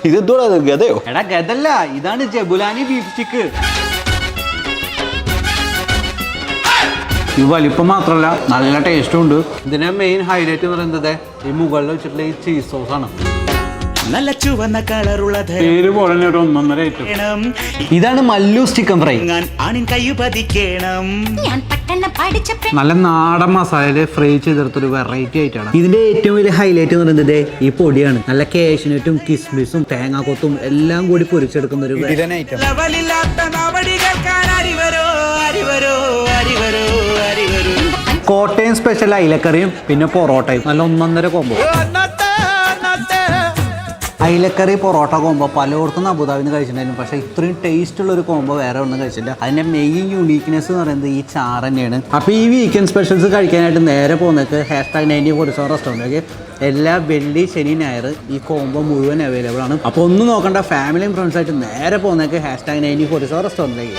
ഇത് എന്തുവാ ഗതയോ? എടാ ഗതല്ല, ഇതാണ് ജബുലാനി ബീഫ് സ്റ്റിക്ക്. ഈ വലിപ്പം മാത്രമല്ല നല്ല ടേസ്റ്റും ഉണ്ട്. ഇതിന്റെ മെയിൻ ഹൈലൈറ്റ് എന്ന് പറയുന്നത് ഈ മുകളിൽ വെച്ചിട്ടുള്ള ഈ ചീസ് സോസ് ആണ്. നല്ല ചുവന്ന കളറുള്ള പേര് പോലെ ഒരു 1.5 ഐറ്റം. ഇതാണ് മല്ലൂസ് ചിക്കൻ ഫ്രൈ. നല്ല നാടൻ മസാലയില് ഫ്രൈ ചെയ്തെടുത്തൊരു വെറൈറ്റി ആയിട്ടാണ്. ഇതിന്റെ ഏറ്റവും വലിയ ഹൈലൈറ്റ് എന്ന് പറയുന്നത് ഈ പൊടിയാണ്. നല്ല കാഷ്യൂനട്ടും കിസ്മിസും തേങ്ങാക്കൊത്തും എല്ലാം കൂടി പൊരിച്ചെടുക്കുന്ന ഒരു ഐറ്റം. കോട്ടയം സ്പെഷ്യൽ അയിലക്കറിയും പിന്നെ പൊറോട്ടയും നല്ല 1.5 കോംബോ. അയിലക്കറി പൊറോട്ട കോംബോ പലയിടത്തും അബുദാബിന്ന് കഴിച്ചിട്ടുണ്ടായിരുന്നു. പക്ഷേ ഇത്രയും ടേസ്റ്റ് ഉള്ള ഒരു കോംബോ വേറെ ഒന്നും കഴിച്ചില്ല. അതിൻ്റെ മെയിൻ യൂണീക്നെസ് എന്ന് പറയുന്നത് ഈ ചാറ് തന്നെയാണ്. അപ്പോൾ ഈ വീക്കെൻഡ് സ്പെഷ്യൽസ് കഴിക്കാനായിട്ട് നേരെ പോകുന്നത് #9047 റെസ്റ്റോറൻറ്റിലേക്ക്. എല്ലാ വെള്ളി ശനി ഞായർ ഈ കോംബോ മുഴുവൻ അവൈലബിൾ ആണ്. അപ്പോൾ ഒന്നും നോക്കണ്ട, ഫാമിലിയും ഫ്രണ്ട്സായിട്ട് നേരെ പോകുന്നത് #9047 റെസ്റ്റോറൻറ്റിലേക്ക്.